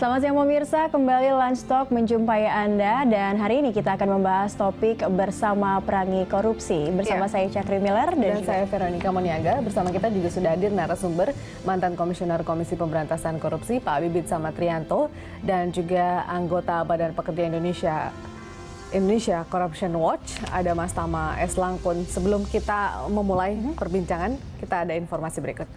Selamat siang pemirsa, kembali Lunch Talk menjumpai Anda dan hari ini kita akan membahas topik bersama perangi korupsi. Bersama saya Cakri Miller dan saya Veronica Moniaga. Bersama kita juga sudah hadir narasumber mantan Komisioner Komisi Pemberantasan Korupsi Pak Bibit Samatrianto dan juga anggota Badan Pekerja Indonesia Corruption Watch, ada Mas Tama S. Langkun. Sebelum kita memulai perbincangan, kita ada informasi berikut.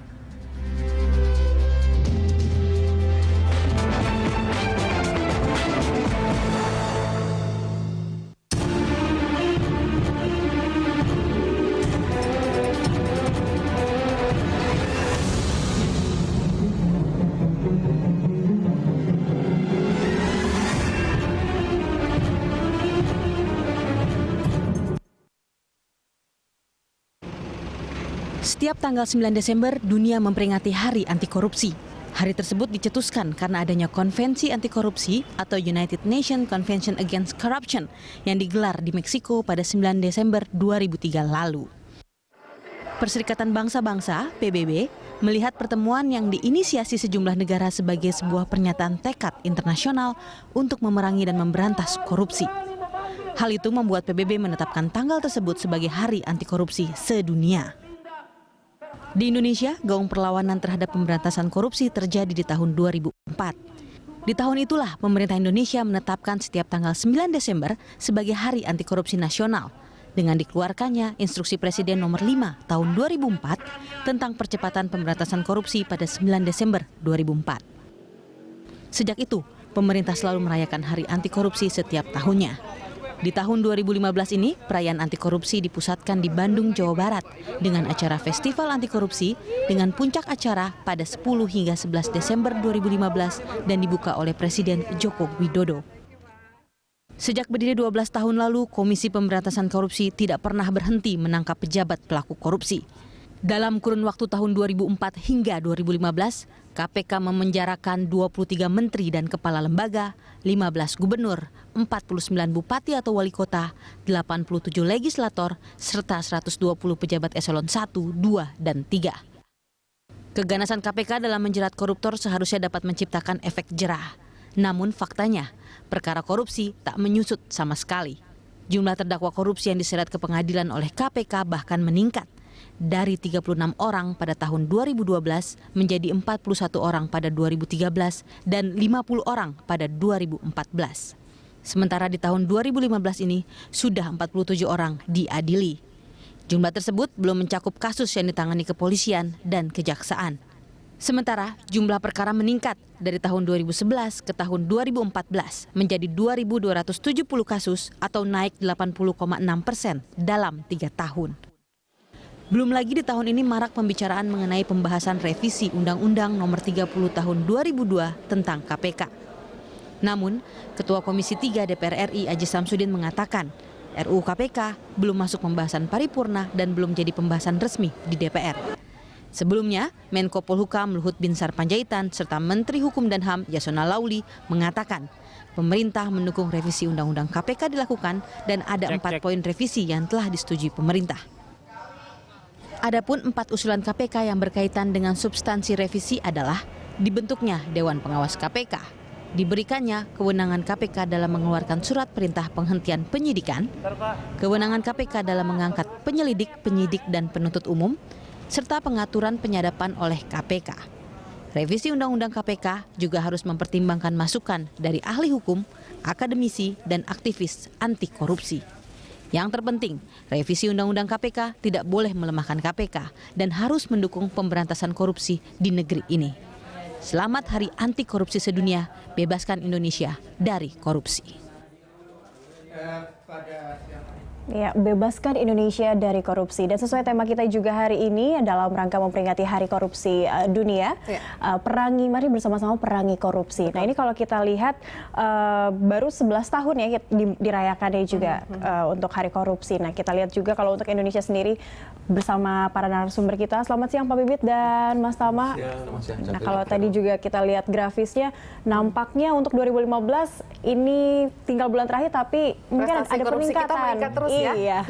Setiap tanggal 9 Desember, dunia memperingati Hari Anti Korupsi. Hari tersebut dicetuskan karena adanya Konvensi Anti Korupsi atau United Nations Convention Against Corruption yang digelar di Meksiko pada 9 Desember 2003 lalu. Perserikatan Bangsa-Bangsa, PBB, melihat pertemuan yang diinisiasi sejumlah negara sebagai sebuah pernyataan tekad internasional untuk memerangi dan memberantas korupsi. Hal itu membuat PBB menetapkan tanggal tersebut sebagai Hari Anti Korupsi sedunia. Di Indonesia, gaung perlawanan terhadap pemberantasan korupsi terjadi di tahun 2004. Di tahun itulah pemerintah Indonesia menetapkan setiap tanggal 9 Desember sebagai Hari Anti Korupsi Nasional dengan dikeluarkannya Instruksi Presiden Nomor 5 Tahun 2004 tentang percepatan pemberantasan korupsi pada 9 Desember 2004. Sejak itu, pemerintah selalu merayakan Hari Anti Korupsi setiap tahunnya. Di tahun 2015 ini, perayaan anti korupsi dipusatkan di Bandung, Jawa Barat dengan acara Festival Anti Korupsi dengan puncak acara pada 10 hingga 11 Desember 2015 dan dibuka oleh Presiden Joko Widodo. Sejak berdiri 12 tahun lalu, Komisi Pemberantasan Korupsi tidak pernah berhenti menangkap pejabat pelaku korupsi. Dalam kurun waktu tahun 2004 hingga 2015, KPK memenjarakan 23 menteri dan kepala lembaga, 15 gubernur, 49 bupati atau wali kota, 87 legislator, serta 120 pejabat eselon 1, 2, dan 3. Keganasan KPK dalam menjerat koruptor seharusnya dapat menciptakan efek jerah. Namun faktanya, perkara korupsi tak menyusut sama sekali. Jumlah terdakwa korupsi yang diseret ke pengadilan oleh KPK bahkan meningkat. Dari 36 orang pada tahun 2012 menjadi 41 orang pada 2013 dan 50 orang pada 2014. Sementara di tahun 2015 ini sudah 47 orang diadili. Jumlah tersebut belum mencakup kasus yang ditangani kepolisian dan kejaksaan. Sementara jumlah perkara meningkat dari tahun 2011 ke tahun 2014 menjadi 2.270 kasus atau naik 80,6% dalam 3 tahun. Belum lagi di tahun ini marak pembicaraan mengenai pembahasan revisi Undang-Undang Nomor 30 Tahun 2002 tentang KPK. Namun, Ketua Komisi 3 DPR RI Aji Samsudin mengatakan, RUU KPK belum masuk pembahasan paripurna dan belum jadi pembahasan resmi di DPR. Sebelumnya, Menko Polhukam Luhut Binsar Panjaitan serta Menteri Hukum dan HAM Yasona Lauli mengatakan, pemerintah mendukung revisi Undang-Undang KPK dilakukan dan ada 4 poin revisi yang telah disetujui pemerintah. Adapun 4 usulan KPK yang berkaitan dengan substansi revisi adalah dibentuknya Dewan Pengawas KPK, diberikannya kewenangan KPK dalam mengeluarkan surat perintah penghentian penyidikan, kewenangan KPK dalam mengangkat penyelidik, penyidik, dan penuntut umum, serta pengaturan penyadapan oleh KPK. Revisi Undang-Undang KPK juga harus mempertimbangkan masukan dari ahli hukum, akademisi, dan aktivis anti korupsi. Yang terpenting, revisi Undang-Undang KPK tidak boleh melemahkan KPK dan harus mendukung pemberantasan korupsi di negeri ini. Selamat Hari Anti Korupsi Sedunia, bebaskan Indonesia dari korupsi. Ya, bebaskan Indonesia dari korupsi. Dan sesuai tema kita juga hari ini dalam rangka memperingati Hari Korupsi Dunia, perangi, mari bersama-sama perangi korupsi. Nah ini kalau kita lihat baru 11 tahun ya dirayakannya juga untuk Hari Korupsi. Nah kita lihat juga kalau untuk Indonesia sendiri bersama para narasumber kita. Selamat siang Pak Bibit dan Mas Tama. Nah kalau tadi juga kita lihat grafisnya, nampaknya untuk 2015 ini tinggal bulan terakhir tapi mungkin ada peningkatan. Kita meningkat terus ya. Iya.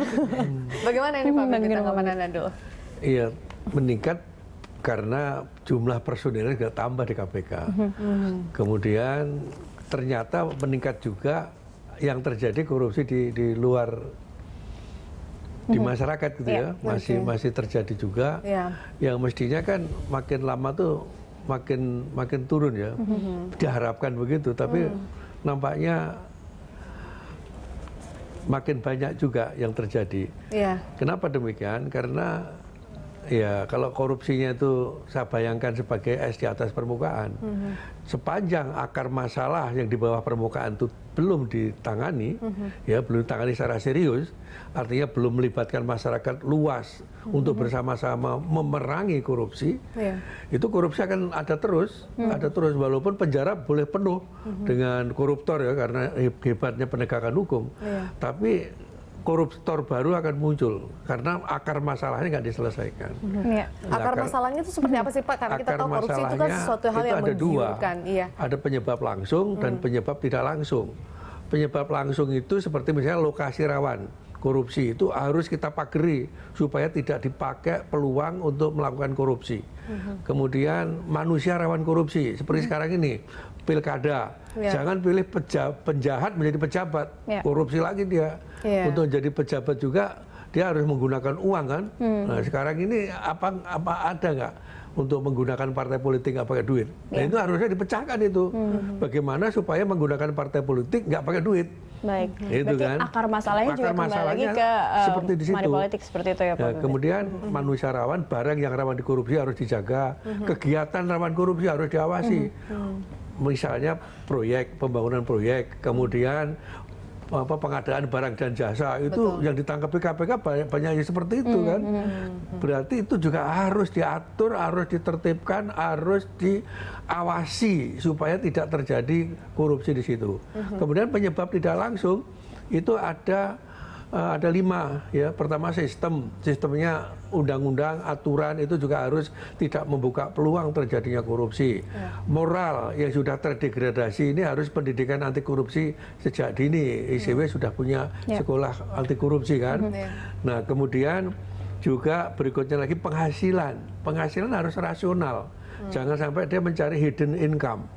Bagaimana ini Pak Bibit, tanggapan Anda dulu? Iya, meningkat karena jumlah personilnya juga tambah di KPK. Kemudian ternyata meningkat juga yang terjadi korupsi di luar di masyarakat gitu ya, masih terjadi juga. Yang mestinya kan makin lama tuh makin turun ya, diharapkan begitu, tapi nampaknya makin banyak juga yang terjadi. Kenapa demikian? Karena ya kalau korupsinya itu saya bayangkan sebagai es di atas permukaan, sepanjang akar masalah yang di bawah permukaan itu belum ditangani, ya belum ditangani secara serius, artinya belum melibatkan masyarakat luas untuk bersama-sama memerangi korupsi, itu korupsi akan ada terus walaupun penjara boleh penuh dengan koruptor ya karena hebatnya penegakan hukum, tapi koruptor baru akan muncul karena akar masalahnya nggak diselesaikan. Akar masalahnya itu seperti apa sih Pak? Karena kita tahu korupsi itu kan sesuatu hal yang menggiurkan. Ada penyebab langsung dan penyebab tidak langsung. Penyebab langsung itu seperti misalnya lokasi rawan korupsi itu harus kita pagari supaya tidak dipakai peluang untuk melakukan korupsi. Kemudian manusia rawan korupsi seperti sekarang ini pilkada, jangan pilih penjahat menjadi pejabat, korupsi lagi dia. Untuk jadi pejabat juga dia harus menggunakan uang kan. Nah sekarang ini apa ada nggak untuk menggunakan partai politik nggak pakai duit? Nah itu harusnya dipecahkan itu. Bagaimana supaya menggunakan partai politik nggak pakai duit? Baik, itu berarti kan akar masalahnya juga kembali lagi ke seperti di situ. money politik seperti itu ya Pak. Kemudian manusia rawan, barang yang rawan di korupsi harus dijaga, kegiatan rawan korupsi harus diawasi. Misalnya proyek, pembangunan proyek, kemudian pengadaan barang dan jasa itu yang ditangkapi KPK banyak yang seperti itu kan. Berarti itu juga harus diatur, harus ditertibkan, harus diawasi supaya tidak terjadi korupsi di situ. Kemudian penyebab tidak langsung itu ada 5 ya. Pertama sistemnya undang-undang, aturan itu juga harus tidak membuka peluang terjadinya korupsi. Moral yang sudah terdegradasi ini harus pendidikan anti korupsi sejak dini. ICW sudah punya sekolah anti korupsi kan. Nah, kemudian juga berikutnya lagi penghasilan. Penghasilan harus rasional. Jangan sampai dia mencari hidden income.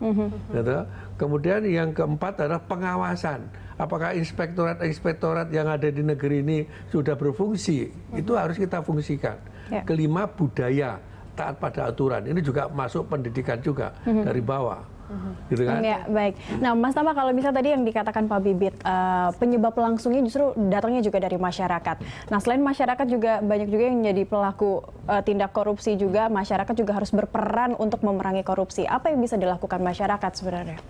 Gitu. Kemudian yang keempat adalah pengawasan. Apakah inspektorat yang ada di negeri ini sudah berfungsi? Itu harus kita fungsikan. Kelima, budaya, taat pada aturan. Ini juga masuk pendidikan juga dari bawah. Gitu kan? Ya, baik. Nah, Mas Tama, kalau misalnya tadi yang dikatakan Pak Bibit, penyebab langsungnya justru datangnya juga dari masyarakat. Nah, selain masyarakat juga banyak juga yang menjadi pelaku tindak korupsi juga, masyarakat juga harus berperan untuk memerangi korupsi. Apa yang bisa dilakukan masyarakat sebenarnya?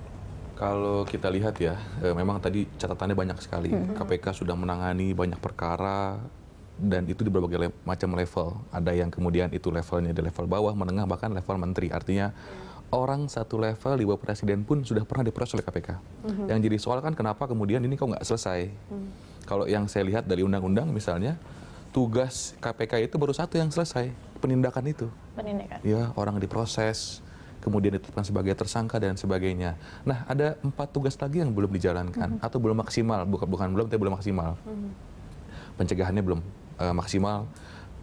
Kalau kita lihat ya, memang tadi catatannya banyak sekali. KPK sudah menangani banyak perkara, dan itu di berbagai macam level. Ada yang kemudian itu levelnya di level bawah, menengah, bahkan level menteri. Artinya orang satu level di bawah presiden pun sudah pernah diproses oleh KPK. Yang jadi soal kan kenapa kemudian ini kok nggak selesai? Kalau yang saya lihat dari undang-undang misalnya, tugas KPK itu baru satu yang selesai, penindakan itu. Penindakan. Ya, orang diproses, kemudian ditetapkan sebagai tersangka dan sebagainya. Nah, ada 4 tugas lagi yang belum dijalankan atau belum maksimal, bukan belum, tapi belum maksimal. Pencegahannya belum maksimal.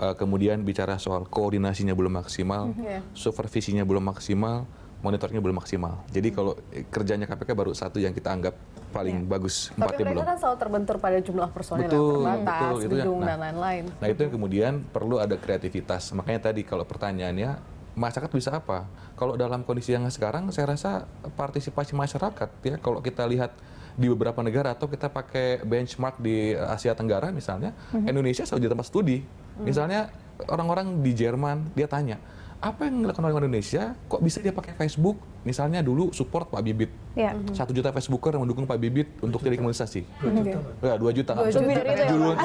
Kemudian bicara soal koordinasinya belum maksimal, supervisinya belum maksimal, monitoringnya belum maksimal. Jadi kalau kerjanya KPK baru satu yang kita anggap paling bagus, 4-nya belum. Tapi mereka kan selalu terbentur pada jumlah personil yang terbatas, gedung dan lain-lain. Nah itu yang kemudian perlu ada kreativitas. Makanya tadi kalau pertanyaannya, masyarakat bisa apa? Kalau dalam kondisi yang sekarang, saya rasa partisipasi masyarakat ya. Kalau kita lihat di beberapa negara atau kita pakai benchmark di Asia Tenggara misalnya, Indonesia selalu jadi tempat studi. Misalnya orang-orang di Jerman, dia tanya, apa yang dilakukan orang Indonesia, kok bisa dia pakai Facebook? Misalnya dulu support Pak Bibit, 1 juta Facebooker yang mendukung Pak Bibit untuk telekomunikasi. 2 juta.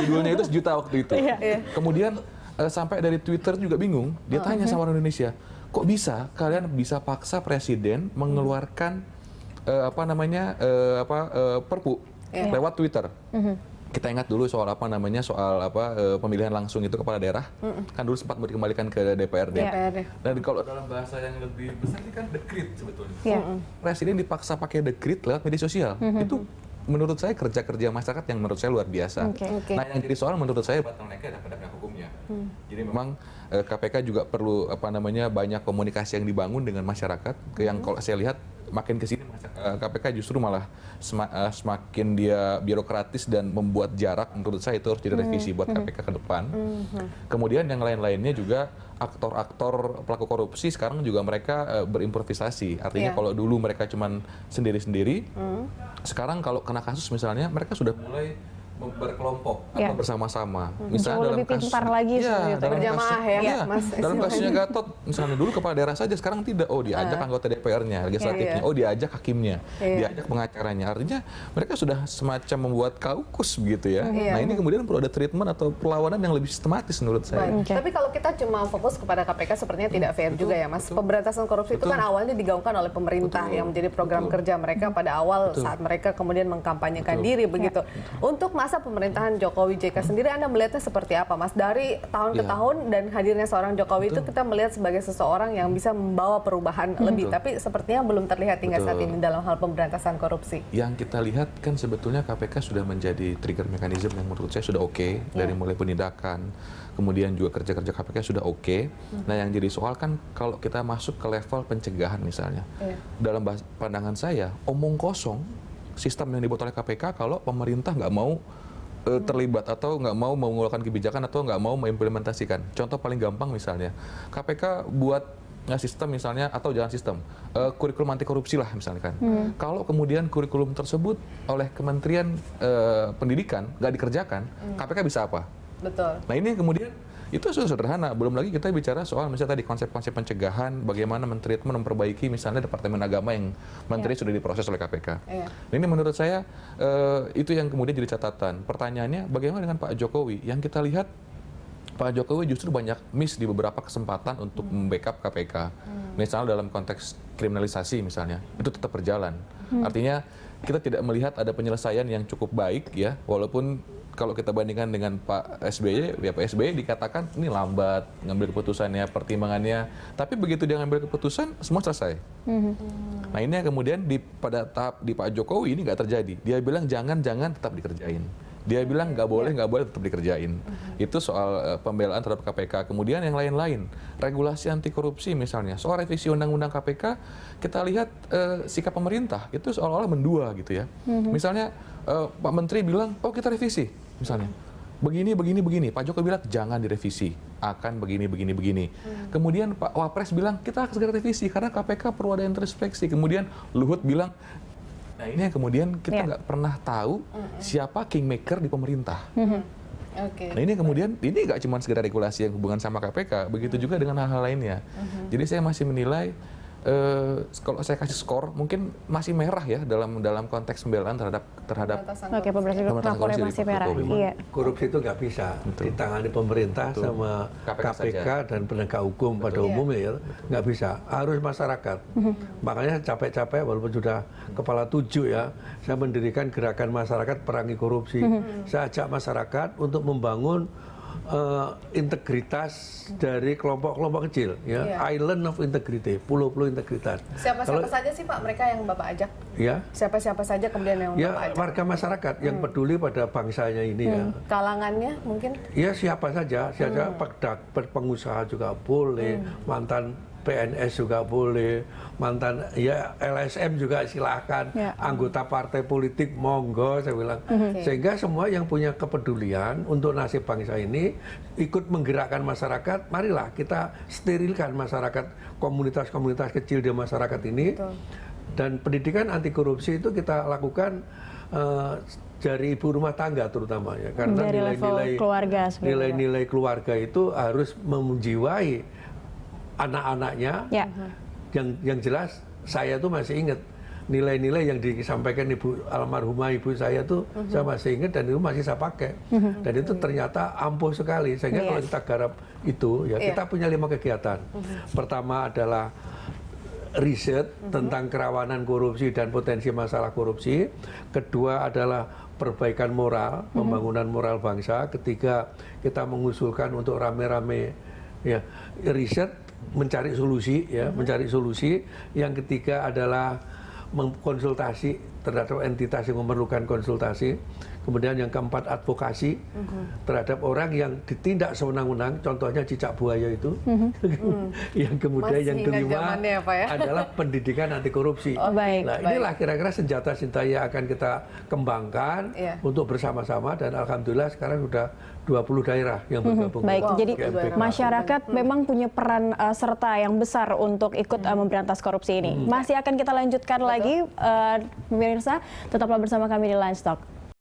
Judulnya itu 1 juta waktu itu. Kemudian sampai dari Twitter juga bingung, dia tanya sama orang Indonesia, kok bisa kalian bisa paksa presiden mengeluarkan perpu lewat Twitter? Kita ingat dulu soal pemilihan langsung itu kepala daerah, kan dulu sempat mau dikembalikan ke DPRD. Dan kalau dalam bahasa yang lebih besar ini kan dekrit sebetulnya. Presiden dipaksa pakai dekrit lewat media sosial. Itu menurut saya kerja-kerja masyarakat yang menurut saya luar biasa. Nah yang jadi soal menurut saya bottleneck-nya adalah penegakan hukumnya. Ya. Jadi memang KPK juga perlu banyak komunikasi yang dibangun dengan masyarakat. Yang kalau saya lihat makin ke sini KPK justru malah semakin dia birokratis dan membuat jarak. Menurut saya itu harus jadi revisi buat KPK ke depan. Kemudian yang lain-lainnya juga aktor-aktor pelaku korupsi sekarang juga mereka berimprovisasi. Artinya kalau dulu mereka cuman sendiri-sendiri, sekarang kalau kena kasus misalnya mereka sudah mulai berkelompok atau bersama-sama. Misalnya dalam lebih pintar lagi berjamaah Mas. Dalam kasusnya Gatot, misalnya dulu kepala daerah saja, sekarang tidak. Oh, diajak anggota DPR-nya, legislatifnya. Oh, diajak hakimnya, diajak pengacaranya. Artinya mereka sudah semacam membuat kaukus begitu ya. Nah, ini kemudian perlu ada treatment atau perlawanan yang lebih sistematis menurut saya. Tapi kalau kita cuma fokus kepada KPK sepertinya tidak fair juga ya, Mas. Pemberantasan korupsi itu kan awalnya digaungkan oleh pemerintah yang menjadi program kerja mereka pada awal saat mereka kemudian mengkampanyekan diri begitu. Untuk masa pemerintahan Jokowi JK sendiri, Anda melihatnya seperti apa, Mas? Dari tahun ke tahun dan hadirnya seorang Jokowi itu kita melihat sebagai seseorang yang bisa membawa perubahan lebih, tapi sepertinya belum terlihat hingga saat ini dalam hal pemberantasan korupsi. Yang kita lihat kan sebetulnya KPK sudah menjadi trigger mechanism yang menurut saya sudah oke, dari mulai penindakan, kemudian juga kerja-kerja KPK sudah oke. Nah, yang jadi soal kan kalau kita masuk ke level pencegahan misalnya. Dalam pandangan saya, omong kosong sistem yang dibuat oleh KPK kalau pemerintah nggak mau terlibat atau nggak mau mengeluarkan kebijakan atau nggak mau mengimplementasikan. Contoh paling gampang misalnya, KPK buat sistem misalnya atau jalan sistem kurikulum anti korupsi lah misalkan. Kalau kemudian kurikulum tersebut oleh Kementerian Pendidikan nggak dikerjakan, KPK bisa apa? Betul. Nah, ini kemudian itu sudah sederhana. Belum lagi kita bicara soal misalnya tadi konsep-konsep pencegahan, bagaimana mentreatment memperbaiki misalnya Departemen Agama yang menteri sudah diproses oleh KPK. Nah, ini menurut saya itu yang kemudian jadi catatan. Pertanyaannya bagaimana dengan Pak Jokowi? Yang kita lihat Pak Jokowi justru banyak miss di beberapa kesempatan untuk membackup KPK. Misalnya dalam konteks kriminalisasi misalnya, itu tetap berjalan. Artinya kita tidak melihat ada penyelesaian yang cukup baik ya, walaupun kalau kita bandingkan dengan Pak SBY, ya Pak SBY dikatakan ini lambat ngambil keputusannya, pertimbangannya. Tapi begitu dia ngambil keputusan, semua selesai. Nah, ini yang kemudian pada tahap di Pak Jokowi ini nggak terjadi. Dia bilang jangan tetap dikerjain. Dia bilang nggak boleh tetap dikerjain. Itu soal pembelaan terhadap KPK. Kemudian yang lain-lain, regulasi anti korupsi misalnya, soal revisi undang-undang KPK, kita lihat sikap pemerintah itu seolah-olah mendua gitu ya. Misalnya Pak Menteri bilang, oh kita revisi, misalnya. Begini. Pak Jokowi bilang jangan direvisi, akan begini. Kemudian Pak Wapres bilang kita akan segera revisi karena KPK perlu ada introspeksi. Kemudian Luhut bilang, nah ini yang kemudian kita nggak pernah tahu siapa kingmaker di pemerintah. Nah, ini kemudian ini nggak cuma sekedar regulasi yang hubungan sama KPK, begitu juga dengan hal-hal lainnya. Jadi saya masih menilai kalau saya kasih skor mungkin masih merah ya dalam konteks pembelaan terhadap pemberantasan korupsi masih merah. Iya. Korupsi itu nggak bisa ditangani pemerintah sama KPK dan penegak hukum pada umumnya ya, nggak bisa. Harus masyarakat. Makanya capek-capek walaupun sudah kepala 7 ya, saya mendirikan gerakan masyarakat perangi korupsi. Saya ajak masyarakat untuk membangun integritas dari kelompok-kelompok kecil, ya, island of integrity, pulau-pulau integritas. Siapa-siapa saja sih Pak mereka yang Bapak ajak? Ya. Siapa-siapa saja kemudian yang Bapak ajak? Warga masyarakat yang peduli pada bangsanya ini ya. Kalangannya mungkin? Ya siapa saja, pengusaha juga boleh, mantan PNS juga boleh, mantan ya LSM juga silakan, anggota partai politik monggo saya bilang. Sehingga semua yang punya kepedulian untuk nasib bangsa ini ikut menggerakkan masyarakat, marilah kita sterilkan masyarakat, komunitas-komunitas kecil di masyarakat ini. Dan pendidikan anti korupsi itu kita lakukan dari ibu rumah tangga terutama ya, karena nilai-nilai keluarga itu harus menjiwai anak-anaknya. Yang jelas saya tuh masih ingat nilai-nilai yang disampaikan almarhumah ibu saya tuh saya masih ingat dan itu masih saya pakai. Dan itu ternyata ampuh sekali. Sehingga kalau kita garap itu ya kita punya 5 kegiatan. Pertama adalah riset tentang kerawanan korupsi dan potensi masalah korupsi. Kedua adalah perbaikan moral, pembangunan moral bangsa. Ketiga, kita mengusulkan untuk rame-rame ya riset, mencari solusi ya, mencari solusi. Yang ketiga adalah mengkonsultasi terhadap entitas yang memerlukan konsultasi. kemudian yang keempat advokasi terhadap orang yang ditindak sewenang-wenang, contohnya cicak buaya itu. Yang kemudian yang kelima adalah pendidikan anti korupsi. Nah, inilah kira-kira senjata-senjata yang akan kita kembangkan untuk bersama-sama, dan alhamdulillah sekarang sudah 20 daerah yang bergabung. Baik, jadi masyarakat memang punya peran serta yang besar untuk ikut memberantas korupsi ini. Masih akan kita lanjutkan lagi, pemirsa. Tetaplah bersama kami di Lunch Talk.